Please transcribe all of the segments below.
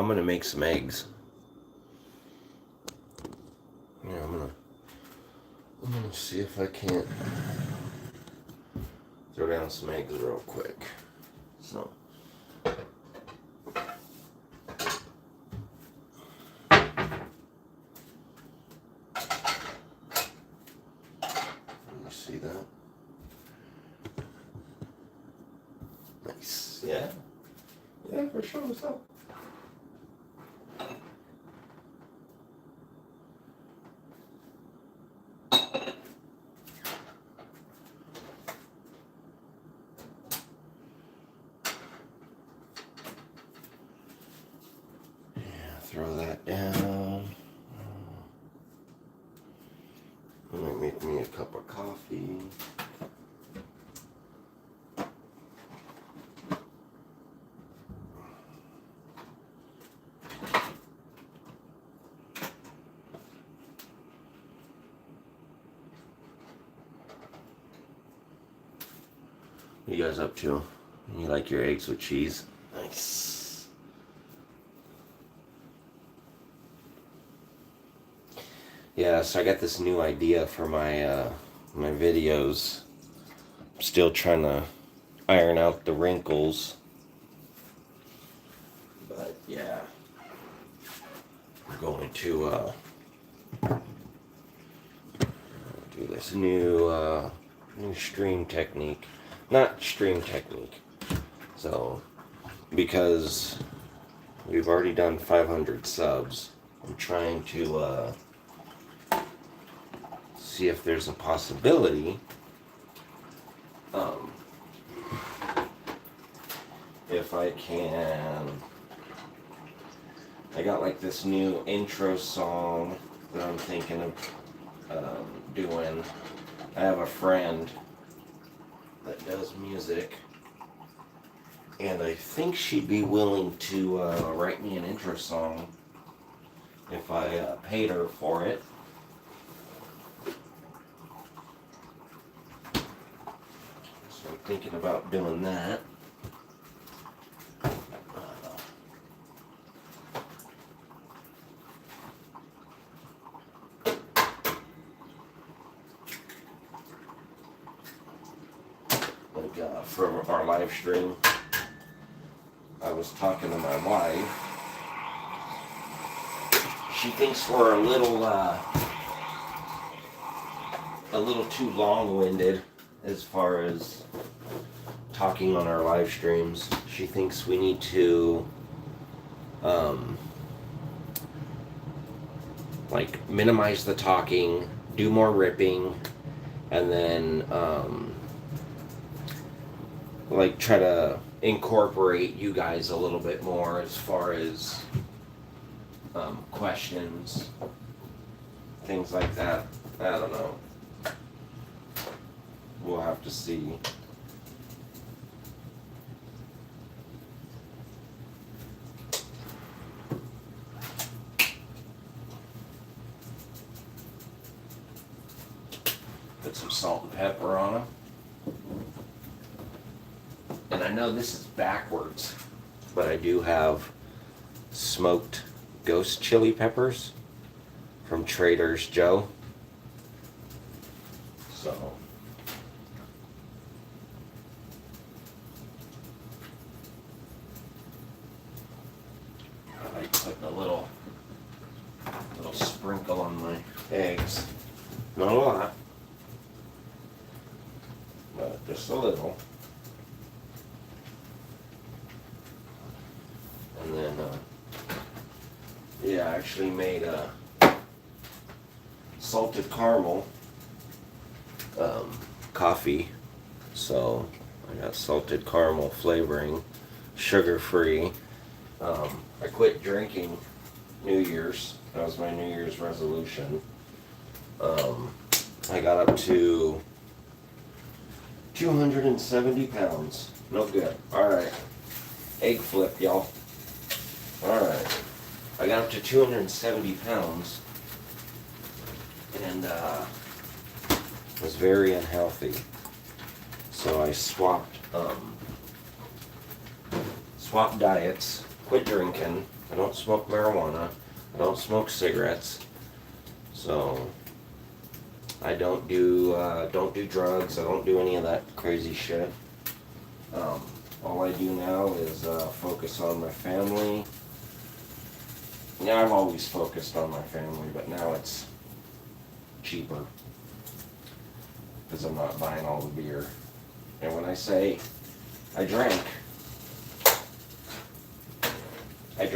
I'm gonna make some eggs. Yeah, I'm gonna see if I can't throw down some eggs real quick. So. You see that? Nice. Yeah. Yeah, for sure. What's up? Throw that down. I'm gonna make me a cup of coffee. What you guys up to? You like your eggs with cheese? Nice. Yeah, so I got this new idea for my my videos. I'm still trying to iron out the wrinkles. But yeah. We're going to do this new stream technique. Not stream technique. So, because we've already done 500 subs, I'm trying to see if there's a possibility if I can. I got like this new intro song that I'm thinking of doing. I have a friend that does music, and I think she'd be willing to write me an intro song if I paid her for it. So I'm thinking about doing that. For our live stream, I was talking to my wife. She thinks we're a little too long-winded as far as talking on our live streams. She thinks we need to like minimize the talking, do more ripping, and then like try to incorporate you guys a little bit more as far as questions, things like that. I don't know. We'll have to see. Put some salt and pepper on them. And I know this is backwards, but I do have smoked ghost chili peppers from Trader Joe's. So I like putting a little sprinkle on my eggs. Not a lot, but just a little. And then, yeah, I actually made a salted caramel coffee. So I got salted caramel flavoring, sugar-free. I quit drinking New Year's. That was my New Year's resolution. I got up to 270 pounds. No good. All right. Egg flip, y'all. Alright, I got up to 270 pounds and was very unhealthy. So I swapped diets, quit drinking. I don't smoke marijuana. I don't smoke cigarettes. So I don't do drugs. I don't do any of that crazy shit. All I do now is focus on my family. Yeah, I've always focused on my family, but now it's cheaper because I'm not buying all the beer. And when I say I drank, I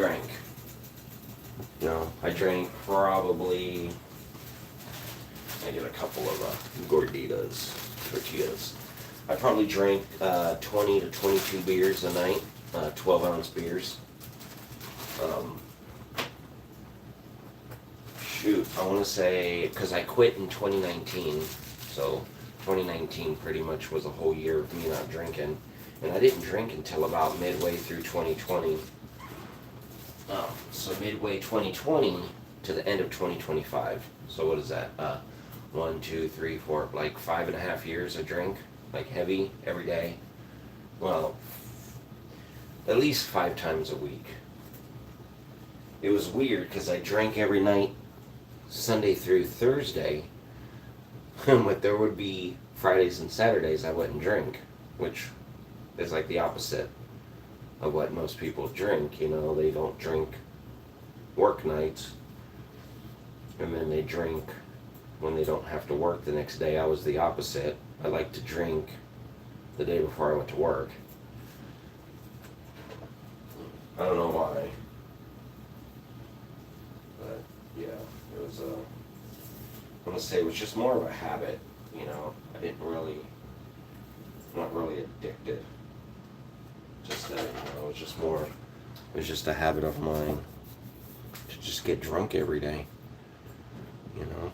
drank probably, I get a couple of gorditas, tortillas. I probably drank 20 to 22 beers a night, 12-ounce beers. Shoot, I want to say, because I quit in 2019, so 2019 pretty much was a whole year of me not drinking. And I didn't drink until about midway through 2020. So midway 2020 to the end of 2025. So what is that? 1, 2, 3, 4, like 5.5 years I drink, like heavy, every day. Well, at least 5 times a week. It was weird because I drank every night, Sunday through Thursday, but there would be Fridays and Saturdays I wouldn't drink, which is like the opposite of what most people drink. You know, they don't drink work nights, and then they drink when they don't have to work the next day. I was the opposite. I like to drink the day before I went to work. I don't know why, but yeah, it was I want to say it was just more of a habit. You know, I'm not really addicted. Just that, it was just more, it was just a habit of mine to just get drunk every day, you know.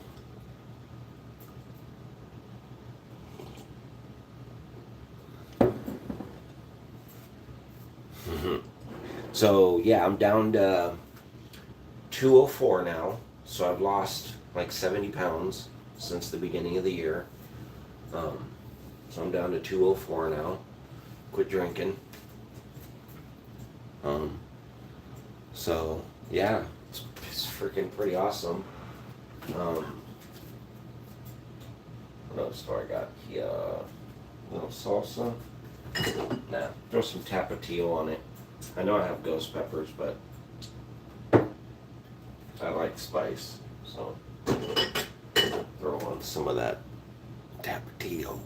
So yeah, I'm down to 204 now, so I've lost like 70 pounds since the beginning of the year. So I'm down to 204 now. Quit drinking. So yeah, it's freaking pretty awesome. What else do I got here? A little salsa. Nah, throw some tapatio on it. I know I have ghost peppers, but I like spice, so throw on some of that tapatio.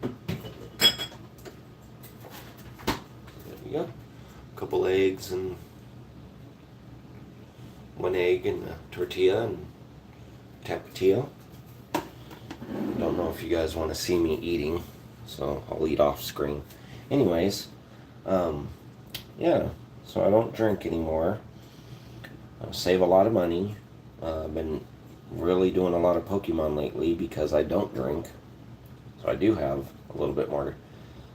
There we go. A couple eggs and 1 egg and a tortilla and tapatio. Don't know if you guys want to see me eating, so I'll eat off screen. Anyways, yeah, so I don't drink anymore. I save a lot of money. I've been really doing a lot of Pokemon lately because I don't drink. So I do have a little bit more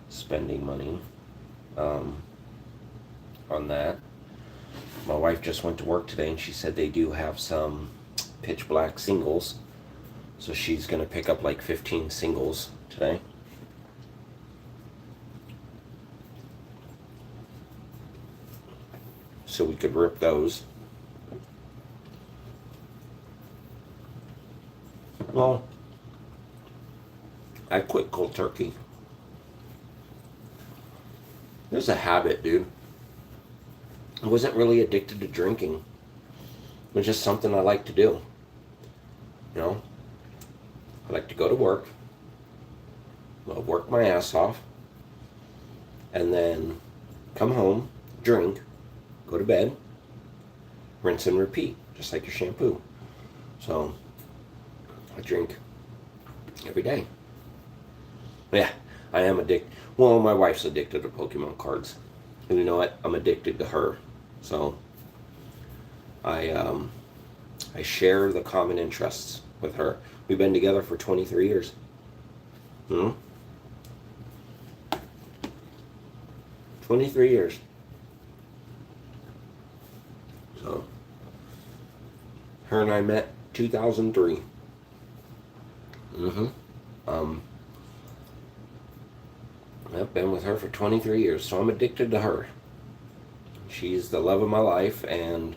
spending money on that. My wife just went to work today and she said they do have some pitch black singles. So she's going to pick up like 15 singles today. So we could rip those. Well, I quit cold turkey. There's a habit, dude. I wasn't really addicted to drinking. It was just something I like to do. You know? I like to go to work. I'll work my ass off. And then come home, drink, go to bed, rinse and repeat, just like your shampoo. So, I drink every day. Yeah, I am addicted. Well, my wife's addicted to Pokemon cards. And you know what? I'm addicted to her. So, I share the common interests with her. We've been together for 23 years. 23 years. So, her and I met 2003. I've been with her for 23 years, so I'm addicted to her. She's the love of my life, and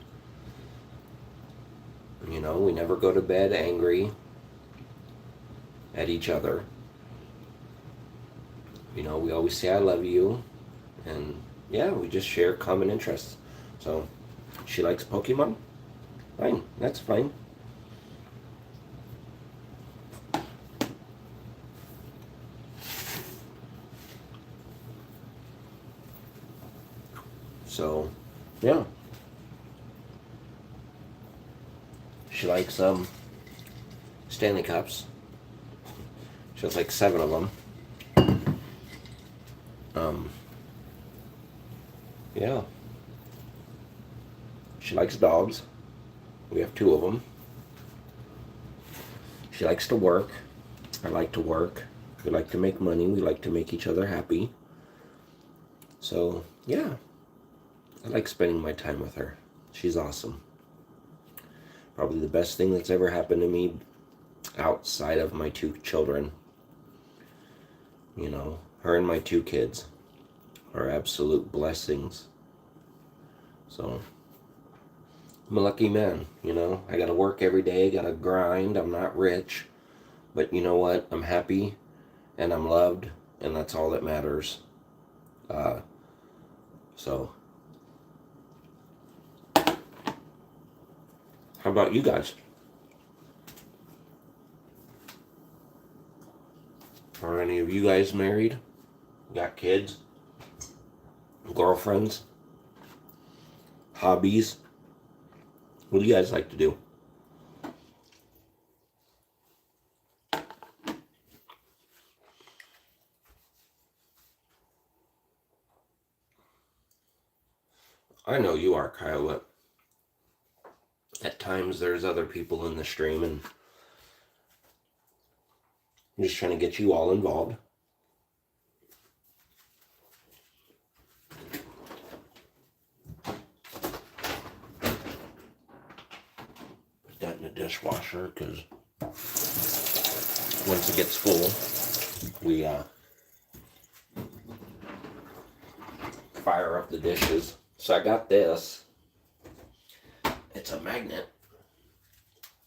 you know, we never go to bed angry at each other. You know, we always say I love you, and yeah, we just share common interests. So she likes Pokemon. Fine, that's fine. So, yeah. She likes Stanley Cups. She has like 7 of them. Yeah. She likes dogs. We have 2 of them. She likes to work. I like to work. We like to make money. We like to make each other happy. So, yeah. I like spending my time with her. She's awesome. Probably the best thing that's ever happened to me outside of my 2 children. You know, her and my 2 kids are absolute blessings. So, I'm a lucky man, you know. I gotta work every day, gotta grind. I'm not rich. But you know what? I'm happy and I'm loved, and that's all that matters. So, how about you guys? Are any of you guys married? Got kids? Girlfriends? Hobbies? What do you guys like to do? I know you are, Kyle, but at times there's other people in the stream, and I'm just trying to get you all involved. Put that in the dishwasher, because once it gets full, we fire up the dishes. So I got this. It's a magnet.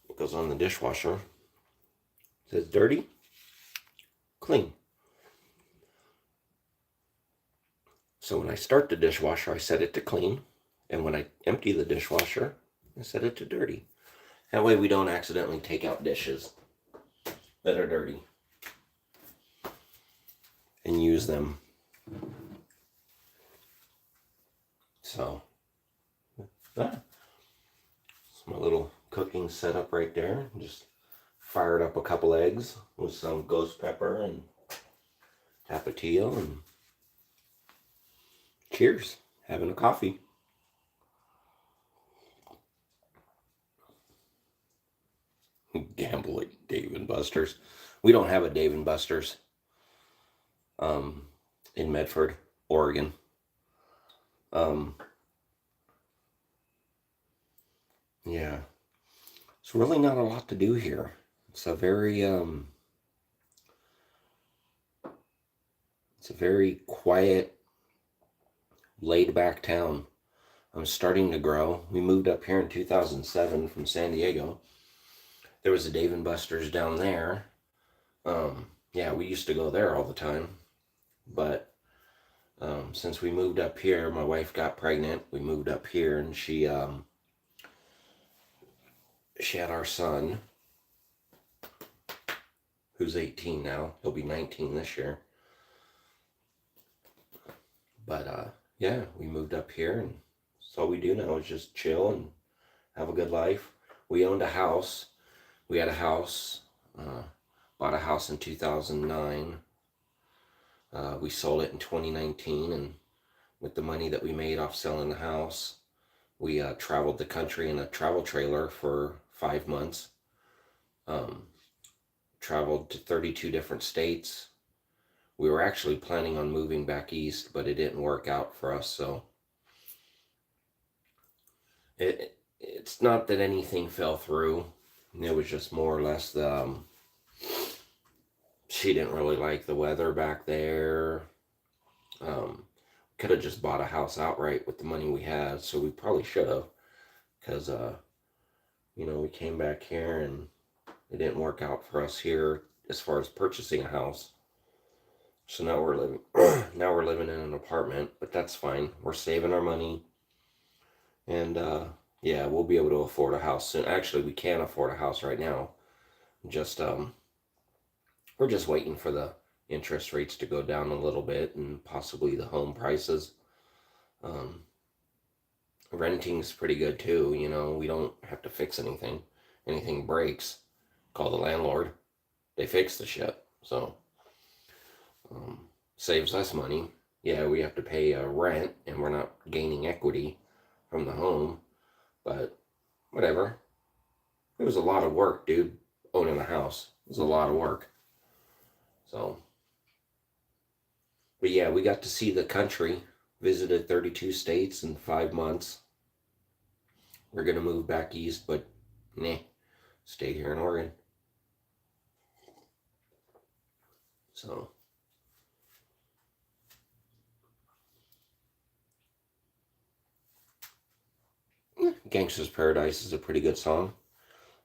It goes on the dishwasher. It says dirty, clean. So when I start the dishwasher, I set it to clean. And when I empty the dishwasher, I set it to dirty. That way we don't accidentally take out dishes that are dirty and use them. So, that's my little cooking setup right there. Just fired up a couple eggs with some ghost pepper and tapatio, and cheers, having a coffee. Gamble at Dave and Buster's. We don't have a Dave and Buster's in Medford, Oregon. Yeah, it's really not a lot to do here. It's a very quiet, laid back town. I'm starting to grow. We moved up here in 2007 from San Diego. There was a Dave and Buster's down there. Yeah, we used to go there all the time. But since we moved up here, my wife got pregnant. We moved up here, and she had our son, who's 18 now. He'll be 19 this year. But yeah, we moved up here, and so all we do now is just chill and have a good life. We owned a house. We had a house, bought a house in 2009. We sold it in 2019, and with the money that we made off selling the house, we traveled the country in a travel trailer for 5 months. Traveled to 32 different states. We were actually planning on moving back east, but it didn't work out for us, so it's not that anything fell through. It was just more or less she didn't really like the weather back there. could have just bought a house outright with the money we had, so we probably should have, because we came back here and it didn't work out for us here as far as purchasing a house. So now we're living now we're living in an apartment, but that's fine. We're saving our money, and yeah, we'll be able to afford a house soon. Actually, we can afford a house right now. Just we're just waiting for the interest rates to go down a little bit and possibly the home prices. Um, Renting's pretty good too. We don't have to fix anything. Anything breaks, call the landlord. They fix the shit. So saves us money. Yeah, we have to pay rent, and we're not gaining equity from the home, but whatever. It was a lot of work, dude. Owning a house it was a lot of work. So, but yeah, we got to see the country. Visited 32 states in 5 months. We're gonna move back east, but nah, stay here in Oregon. So. Gangsta's Paradise is a pretty good song.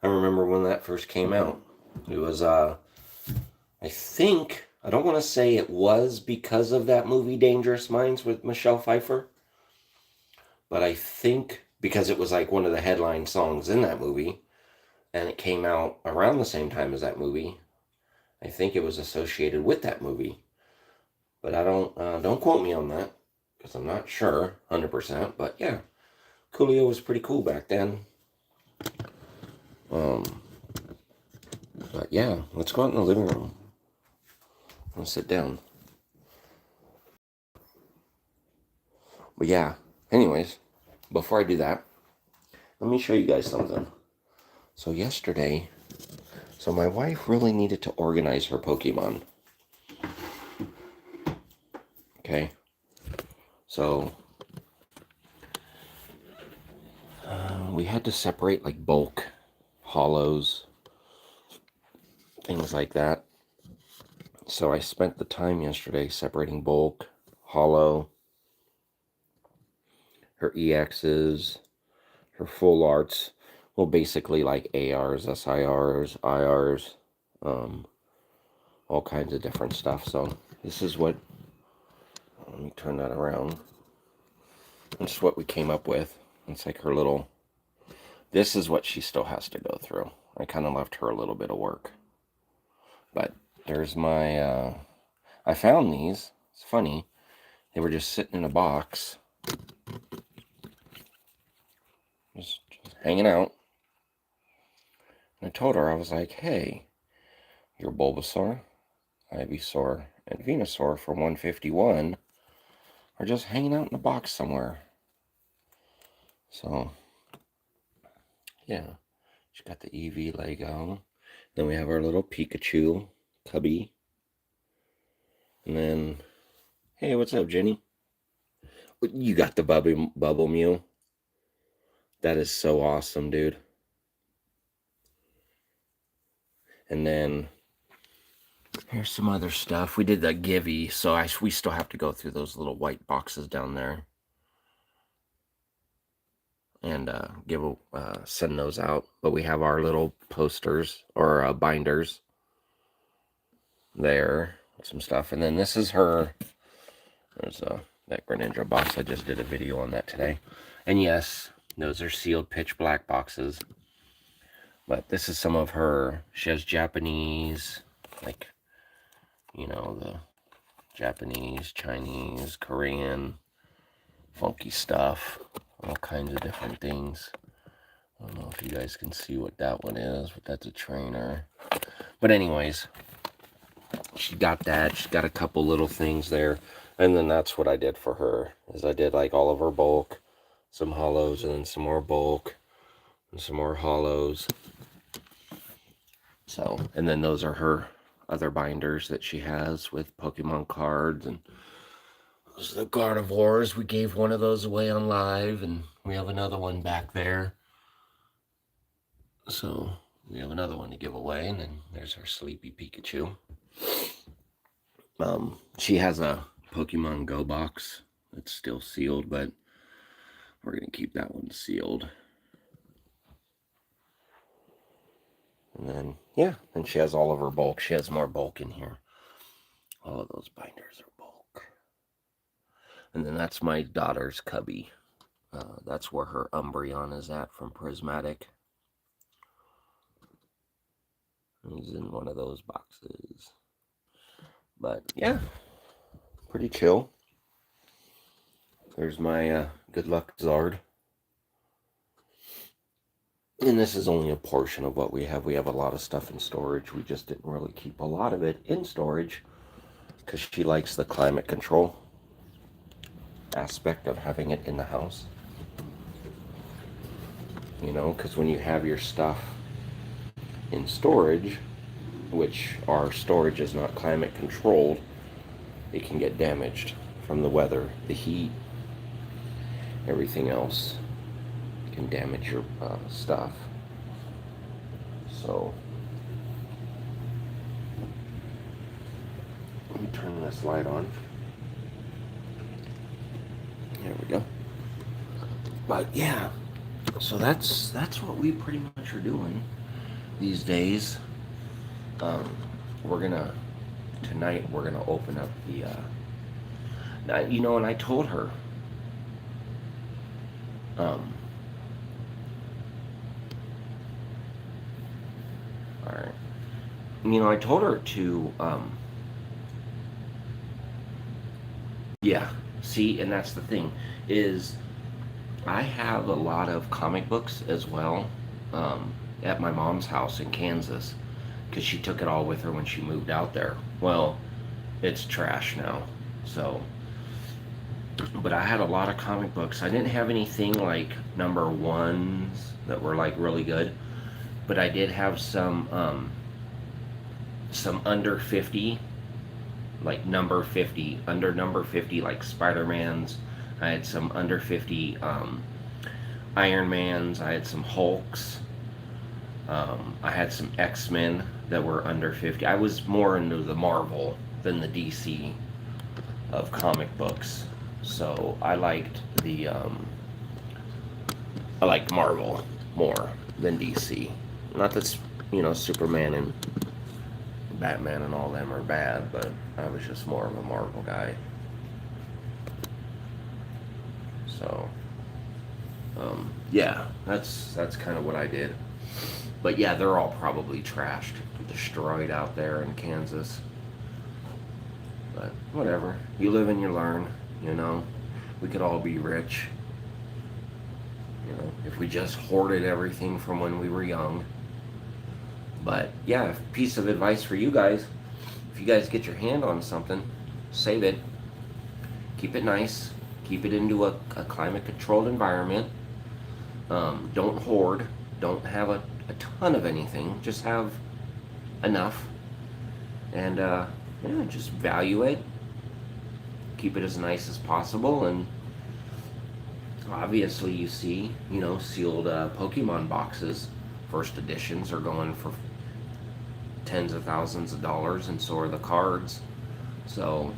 I remember when that first came out. It was, I think, I don't want to say it was because of that movie Dangerous Minds with Michelle Pfeiffer, but I think because it was like one of the headline songs in that movie, and it came out around the same time as that movie, I think it was associated with that movie. But I don't quote me on that, because I'm not sure 100%, but yeah. Coolio was pretty cool back then. But yeah, let's go out in the living room. Let's sit down. But yeah, anyways, before I do that, let me show you guys something. So yesterday, my wife really needed to organize her Pokemon. Okay. So we had to separate like bulk, hollows, things like that. So I spent the time yesterday separating bulk, hollow, her EXs, her full arts. Well, basically like ARs, SIRs, IRs, all kinds of different stuff. So this is what, let me turn that around. This is what we came up with. It's like her little, this is what she still has to go through. I kind of left her a little bit of work. But there's my, I found these. It's funny. They were just sitting in a box. Just hanging out. And I told her, I was like, hey, your Bulbasaur, Ivysaur, and Venusaur from 151 are just hanging out in a box somewhere. So, yeah. She's got the Eevee Lego. Then we have our little Pikachu cubby. And then, hey, what's up, Jenny? You got the Bubble Mew. That is so awesome, dude. And then here's some other stuff. We did that Givey, so we still have to go through those little white boxes down there and send those out. But we have our little posters or binders there, some stuff. And then this is her. There's that Greninja box. I just did a video on that today. And yes, those are sealed pitch black boxes. But this is some of her. She has Japanese, like, the Japanese, Chinese, Korean, funky stuff. All kinds of different things. I don't know if you guys can see what that one is, but that's a trainer. But anyways, she got that. She's got a couple little things there. And then that's what I did for her, is I did like all of her bulk, some hollows, and then some more bulk, and some more hollows. So, and then those are her other binders that she has with Pokemon cards. And those are the Gardevoirs. We gave one of those away on live, and we have another one back there. So we have another one to give away, and then there's our Sleepy Pikachu. She has a Pokemon Go box It's still sealed, but we're going to keep that one sealed. And then, yeah, then she has all of her bulk. She has more bulk in here. All of those binders are bulk. And then that's my daughter's cubby. That's where her Umbreon is at from Prismatic. He's in one of those boxes. But, yeah, pretty chill. There's my Good Luck Zard. And this is only a portion of what we have. We have a lot of stuff in storage. We just didn't really keep a lot of it in storage because she likes the climate control aspect of having it in the house. You know, because when you have your stuff in storage, which our storage is not climate controlled, it can get damaged from the weather, the heat, everything else can damage your stuff. So let me turn this light on. There we go. But yeah, so that's what we pretty much are doing these days. Tonight we're gonna open up the you know, and I told her all right, you know, I told her to yeah, see, and that's the thing is I have a lot of comic books as well at my mom's house in Kansas because she took it all with her when she moved out there. Well, it's trash now. So, but I had a lot of comic books. I didn't have anything like number ones that were like really good, but I did have some under 50, like number 50, under number 50, like Spider-Man's. I had some under 50 Iron Mans. I had some Hulks. I had some X-Men that were under 50. I was more into the Marvel than the DC of comic books. So I liked Marvel more than DC. Not that, you know, Superman and Batman and all them are bad, but I was just more of a Marvel guy. So, yeah, that's kind of what I did. But yeah, they're all probably trashed, destroyed out there in Kansas. But whatever, you live and you learn, you know. We could all be rich, you know, if we just hoarded everything from when we were young. But yeah, piece of advice for you guys: if you guys get your hand on something, save it, keep it nice, keep it into a climate controlled environment. Don't hoard, don't have a ton of anything, just have enough, and yeah, just value it, keep it as nice as possible. And obviously you see, you know, sealed Pokemon boxes, first editions, are going for tens of thousands of dollars, and so are the cards. So,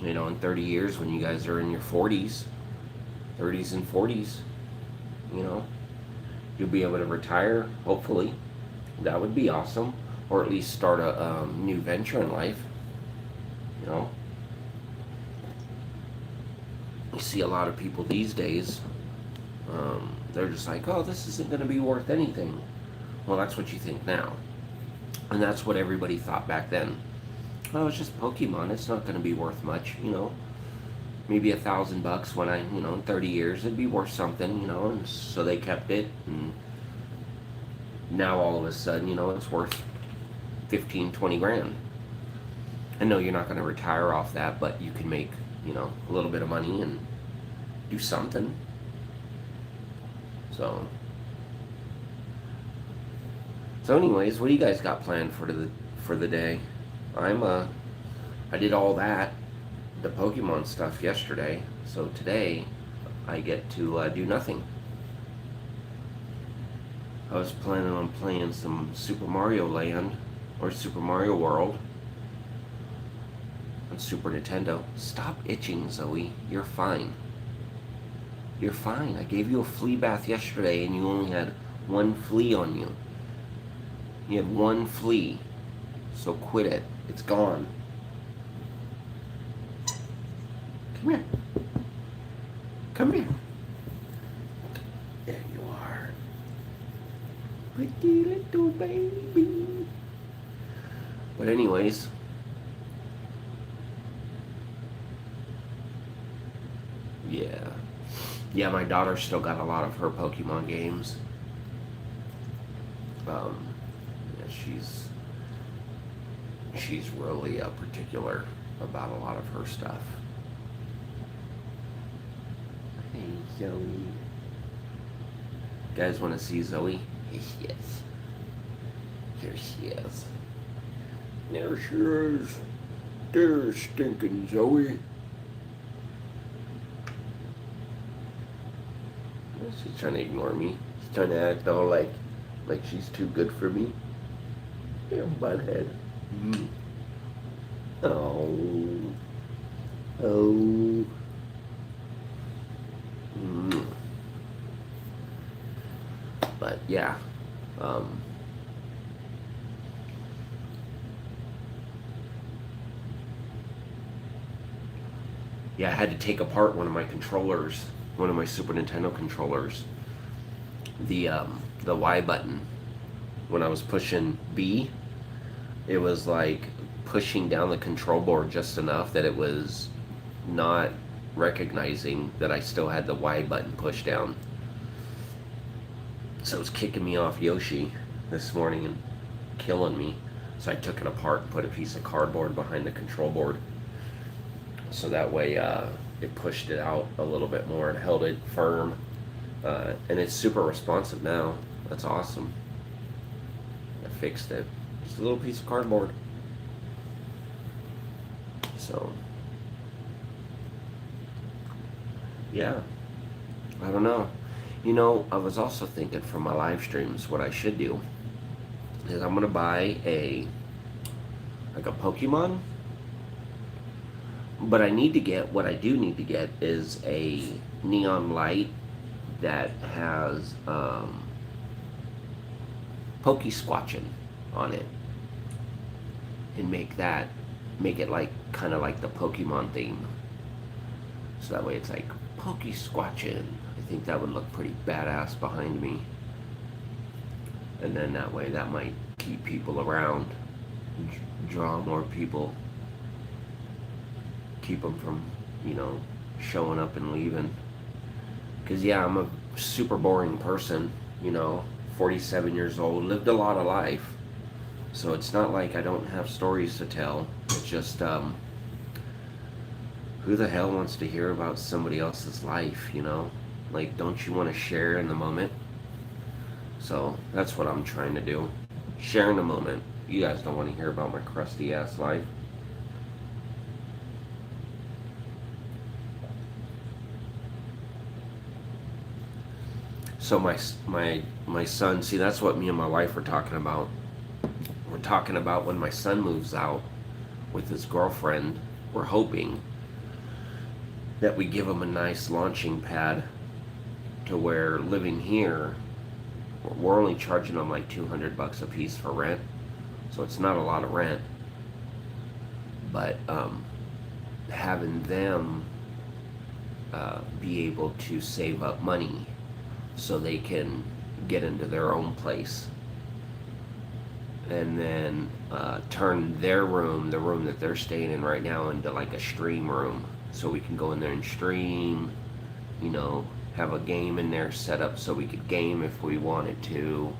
you know, in 30 years, when you guys are in your 30s and 40s, you know, you'll be able to retire, hopefully. That would be awesome. Or at least start a new venture in life, you know. You see a lot of people these days, they're just like, oh, this isn't going to be worth anything. Well, that's what you think now. And that's what everybody thought back then. Oh, it's just Pokemon. It's not going to be worth much, you know. Maybe $1,000 when you know, in 30 years, it'd be worth something, you know. And so they kept it. And now all of a sudden, you know, it's worth 15, 20 grand. I know you're not going to retire off that, but you can make, you know, a little bit of money and do something. So anyways, what do you guys got planned for the day? I did all that, the Pokemon stuff yesterday, so today I get to do nothing. I was planning on playing some Super Mario Land or Super Mario World. Super Nintendo. Stop itching, Zoe. You're fine. You're fine. I gave you a flea bath yesterday and you only had one flea on you. You had one flea. So quit it. It's gone. Come here. Come here. There you are. Pretty little baby. But anyways, yeah, my daughter still got a lot of her Pokemon games. Yeah, she's really particular about a lot of her stuff. Hey, Zoe. You guys want to see Zoe? Yes. Here she is. There she is. There's stinking Zoe. She's trying to ignore me. She's trying to act all like she's too good for me. Damn butthead. Oh. Oh. But yeah. Yeah, I had to take apart one of my controllers, one of my Super Nintendo controllers. The Y button. When I was pushing B, it was like pushing down the control board just enough that it was not recognizing that I still had the Y button pushed down. So it was kicking me off Yoshi this morning and killing me. So I took it apart and put a piece of cardboard behind the control board. So that way it pushed it out a little bit more and held it firm. And it's super responsive now. That's awesome. I fixed it. Just a little piece of cardboard. So, yeah. I don't know. You know, I was also thinking for my live streams, what I should do is I'm going to buy a Pokemon. But what I do need to get is a neon light that has Pokesquatching on it, and make it like kind of like the Pokemon theme. So that way it's like Pokesquatching. I think that would look pretty badass behind me. And then that way that might keep people around, draw more people, keep them from, showing up and leaving. Because yeah, I'm a super boring person, 47 years old, lived a lot of life. So it's not like I don't have stories to tell. It's just, who the hell wants to hear about somebody else's life, Like, don't you want to share in the moment? So that's what I'm trying to do. Share in the moment. You guys don't want to hear about my crusty ass life. So my son, see, that's what me and my wife were talking about. We're talking about when my son moves out with his girlfriend, we're hoping that we give him a nice launching pad to where living here, we're only charging them like $200 a piece for rent. So it's not a lot of rent. But having them be able to save up money so they can get into their own place, and then turn their room, the room that they're staying in right now, into like a stream room, so we can go in there and stream, have a game in there set up so we could game if we wanted to.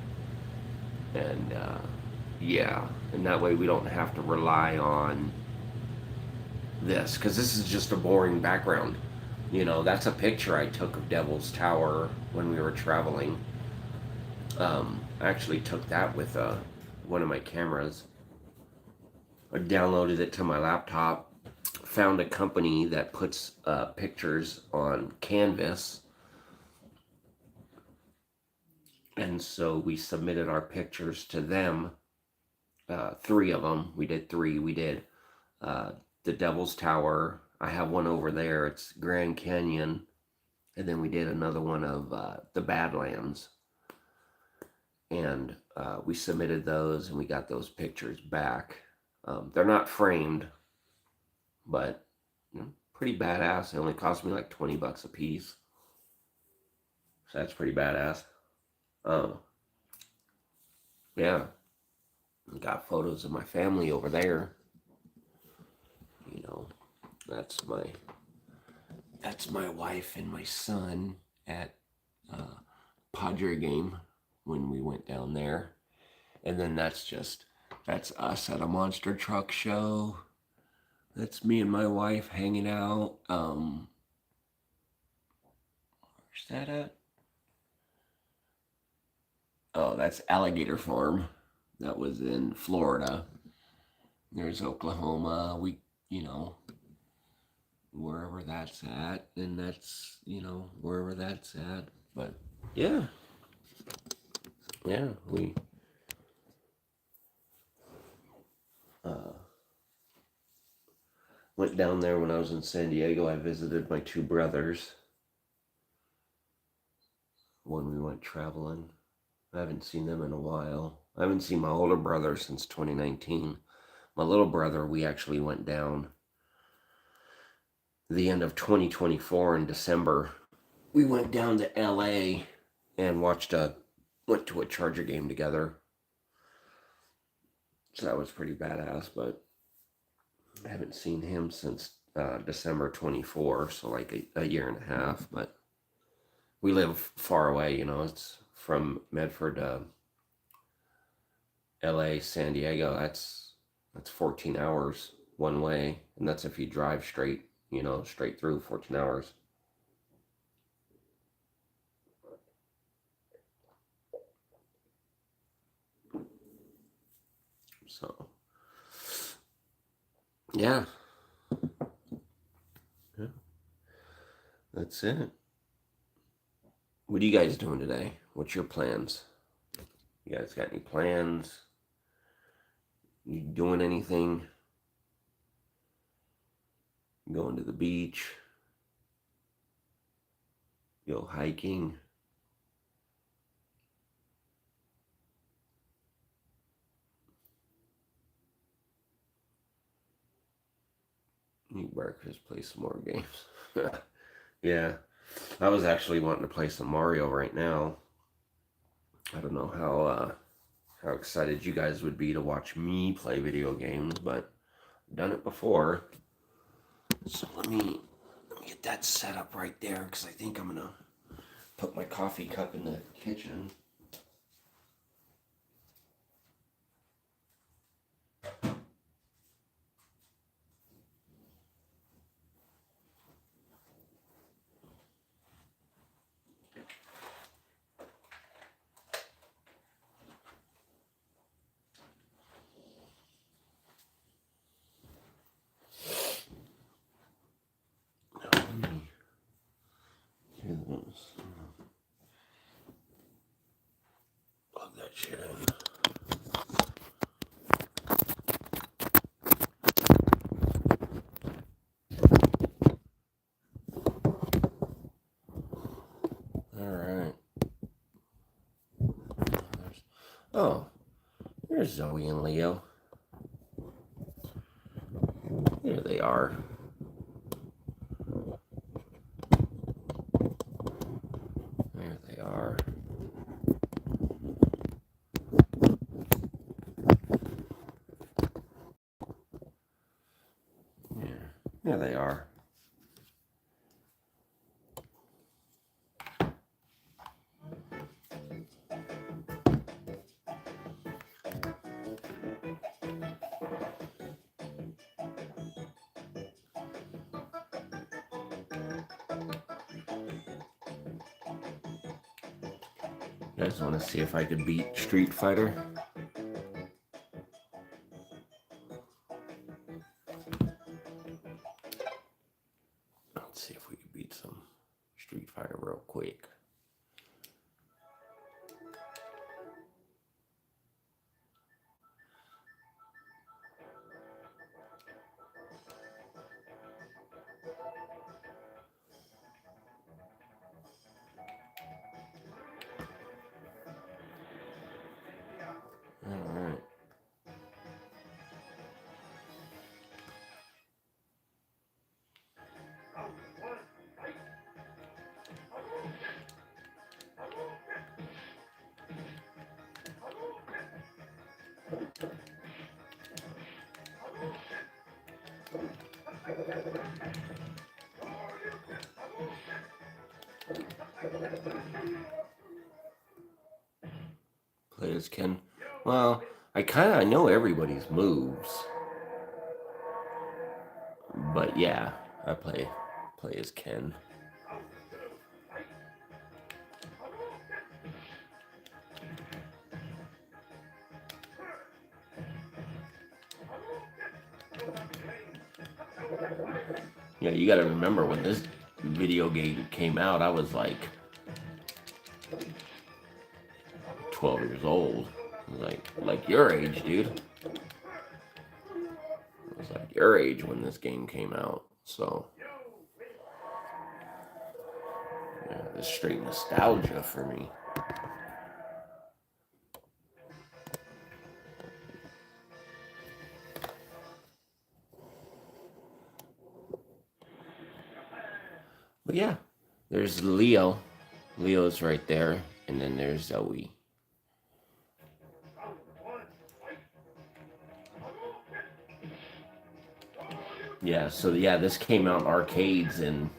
And yeah, and that way we don't have to rely on this, because this is just a boring background. That's a picture I took of Devil's Tower when we were traveling. I actually took that with one of my cameras. I downloaded it to my laptop, found a company that puts pictures on canvas, and so we submitted our pictures to them. 3 of them. We did 3. We did the the Devil's Tower. I have one over there. It's Grand Canyon. And then we did another one of the Badlands. And we submitted those and we got those pictures back. They're not framed, but pretty badass. It only cost me like $20 a piece. So that's pretty badass. Yeah. Got photos of my family over there. You know, that's my wife and my son at Padre game when we went down there. And then that's us at a monster truck show. That's me and my wife hanging out. Where's that at? Oh, that's Alligator Farm. That was in Florida. There's Oklahoma. Wherever that's at, and that's, wherever that's at. But yeah, we went down there when I was in San Diego. I visited my two brothers when we went traveling. I haven't seen them in a while. I haven't seen my older brother since 2019. My little brother, we actually went down the end of 2024 in December. We went down to LA and went to a Charger game together. So that was pretty badass, but I haven't seen him since December 24, so like a year and a half. But we live far away, it's from Medford to LA, San Diego. That's 14 hours one way, and that's if you drive straight, straight through 14 hours. So, yeah. That's it. What are you guys doing today? What's your plans? You guys got any plans? You doing anything? Going to the beach? Go hiking? Eat breakfast, play some more games. Yeah. I was actually wanting to play some Mario right now. I don't know how excited you guys would be to watch me play video games, but I've done it before. So let me get that set up right there, because I think I'm gonna put my coffee cup in the kitchen. Plug that shit in. Alright. Oh, there's Zoe and Leo. There they are. There they are. Yeah, there they are. You guys want to see if I could beat Street Fighter? Let's see if we can beat some Street Fighter real quick. Play as Ken. Well, I know everybody's moves, but yeah, I play as Ken. Yeah, you got to remember when this video game came out, I was like 12 years old. Like your age, dude. I was like your age when this game came out. So yeah, it's straight nostalgia for me. But yeah, there's Leo. Leo's right there, and then there's Zoe. Yeah, so yeah, this came out in arcades, and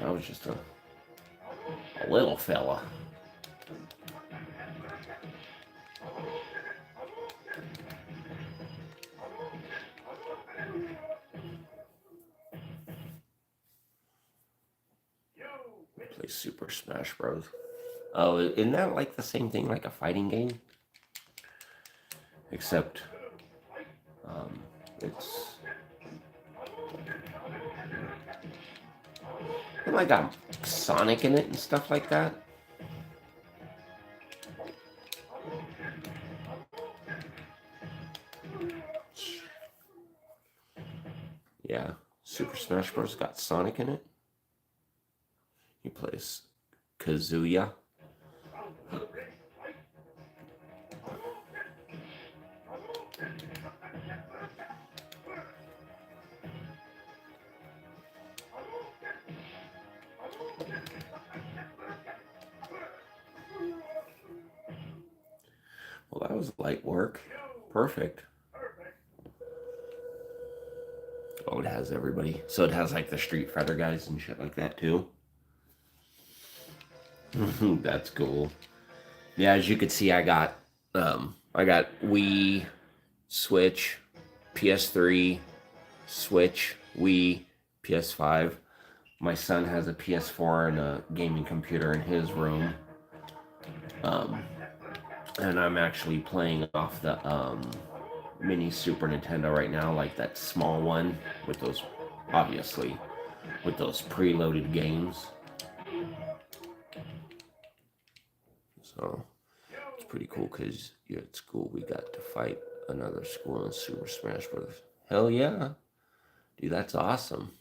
I was just a little fella. Play Super Smash Bros. Oh, isn't that like the same thing, like a fighting game? Except, it's like got Sonic in it and stuff like that. Yeah, Super Smash Bros. Got Sonic in it. He plays Kazuya. Well, that was light work. Perfect. Oh, it has everybody. So it has like the Street Fighter guys and shit like that too. That's cool. Yeah, as you can see, I got Wii, Switch, PS3, Switch, Wii, PS5. My son has a PS4 and a gaming computer in his room. And I'm actually playing off the mini Super Nintendo right now, like that small one with those, obviously, with those preloaded games. So it's pretty cool because at school we got to fight another school in Super Smash Bros. Hell yeah, dude, that's awesome.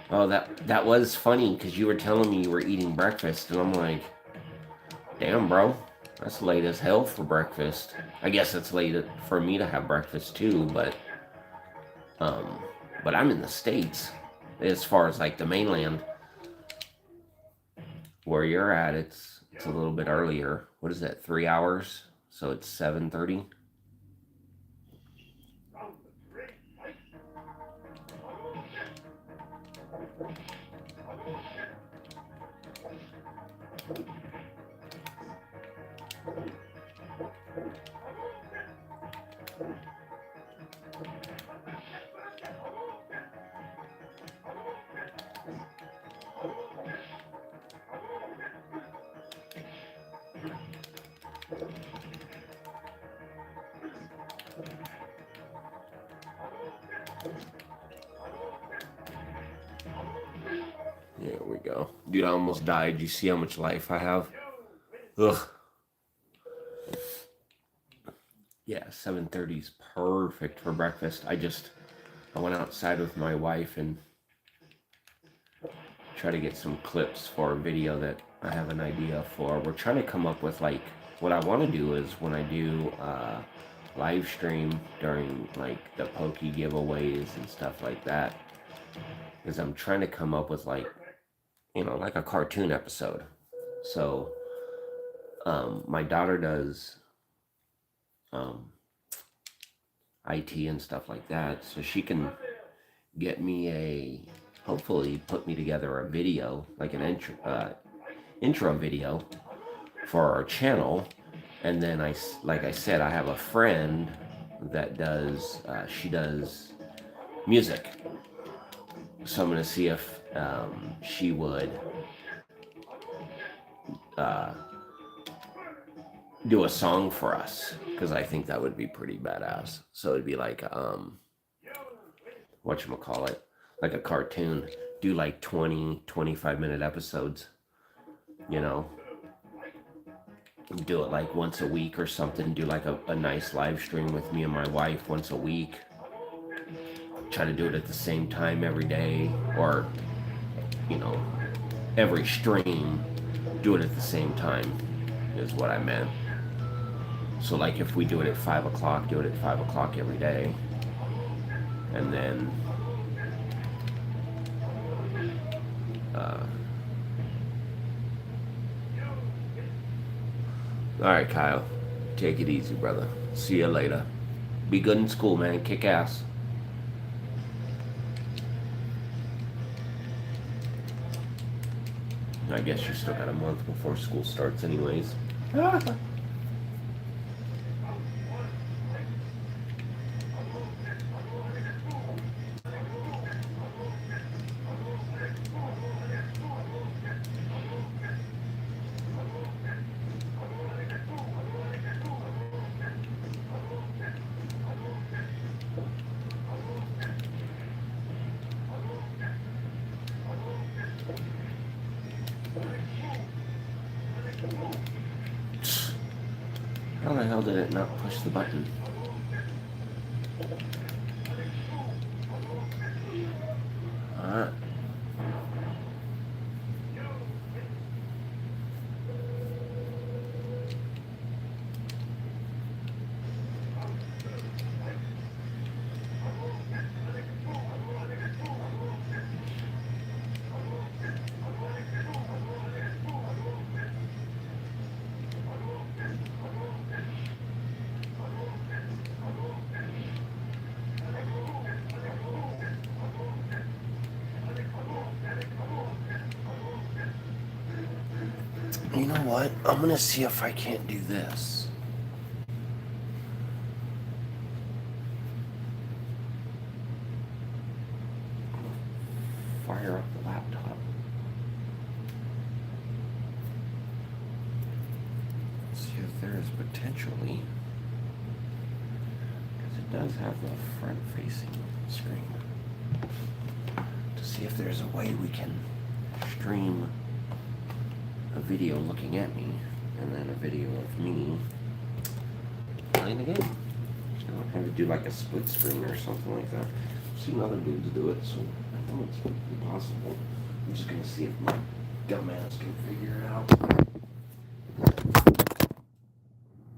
Oh, that was funny because you were telling me you were eating breakfast, and I'm like, damn, bro, that's late as hell for breakfast. I guess it's late for me to have breakfast too, but I'm in the States. As far as like the mainland, where you're at, it's a little bit earlier. What is that? 3 hours? So it's 7:30. There we go. Dude, I almost died. You see how much life I have? Ugh. Yeah, 7:30 is perfect for breakfast. I went outside with my wife and try to get some clips for a video that I have an idea for. We're trying to come up with like what I want to do is when I do live stream during like the Pokey giveaways and stuff like that, is I'm trying to come up with like, like a cartoon episode. So my daughter does IT and stuff like that. So she can get me hopefully put me together a video, like an intro video for our channel. And then like I said, I have a friend that she does music. So I'm going to see if she would uh, do a song for us, because I think that would be pretty badass. So it'd be like, whatchamacallit, like a cartoon. Do like 20-25 minute episodes, you know, do it like once a week or something. Do like a nice live stream with me and my wife once a week. Try to do it at the same time every day, or, you know, every stream, do it at the same time, is what I meant. So like if we do it at 5 o'clock, do it at 5 o'clock every day. And then all right, Kyle, take it easy, brother. See you later. Be good in school, man. Kick ass. I guess you still got a month before school starts anyways. How the hell did it not push the button? Alright. You know what? I'm gonna see if I can't do this. Fire up the laptop. See if there is potentially, because it does have the front-facing screen. To see if there's a way we can stream a video looking at me, and then a video of me playing the game. You know, have to do like a split screen or something like that. I've seen other dudes do it, so I know it's possible. I'm just gonna see if my dumbass can figure it out.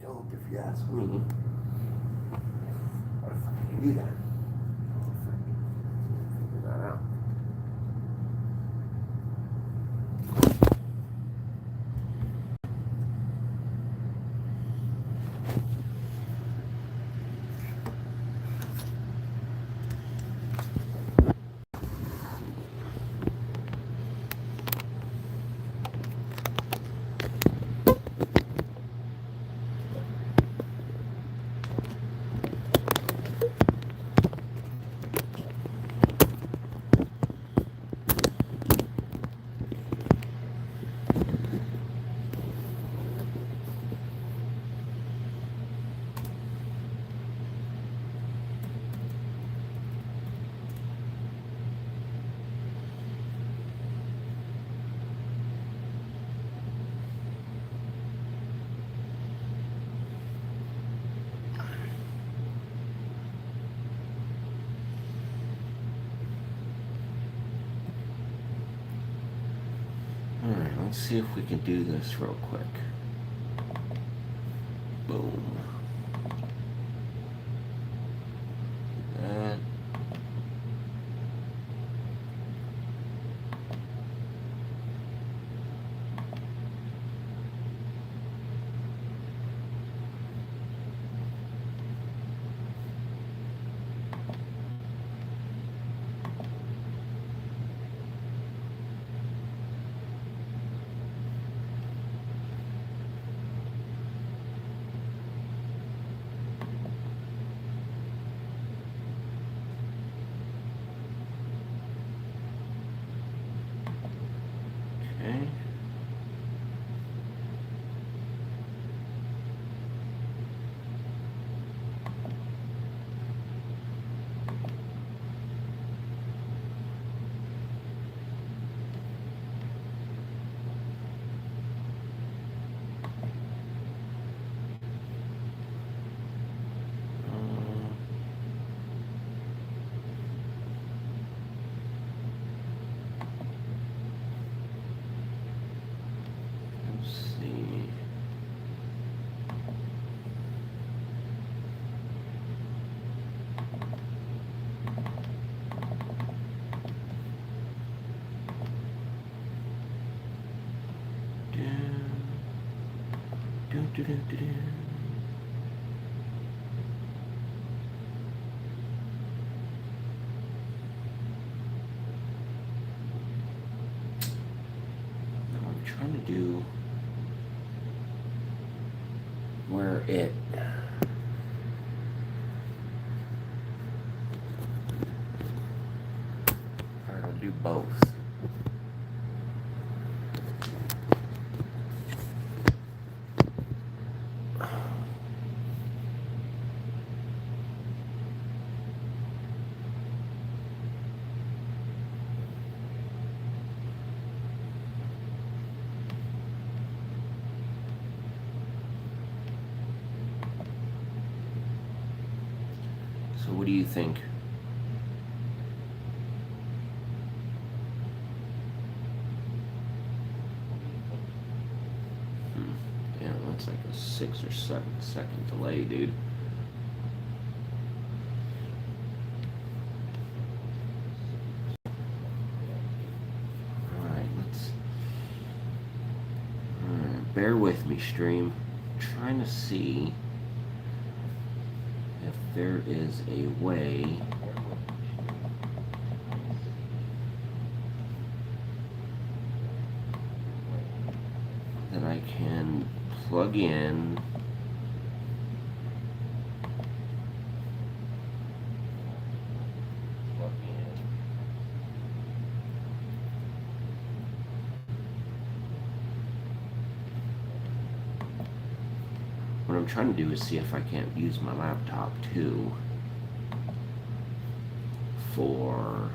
Dope, if you ask me. What if I can do that? What if I can figure that out? Alright, let's see if we can do this real quick. Boom. That. Do-do-do-do. Now I'm trying to do where it I'll do both. So what do you think? Yeah, that's like a 6 or 7 second delay, dude. Alright, bear with me, stream. I'm trying to see if there is a way that I can plug in what I'm trying to do is see if I can't use my laptop too for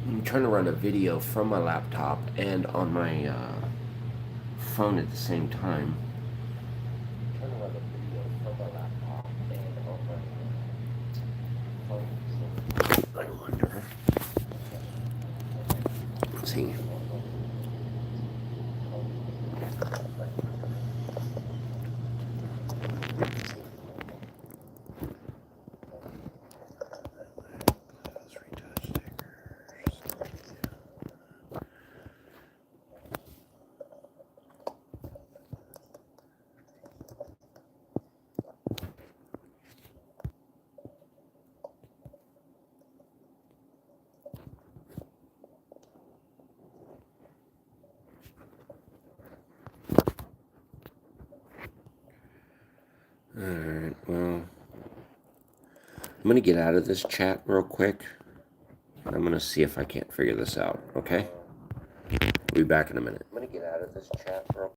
I'm trying to run a video from my laptop and on my phone at the same time. I wonder. Let's see. Alright, well, I'm going to get out of this chat real quick. I'm going to see if I can't figure this out, okay? We'll be back in a minute. I'm going to get out of this chat real quick.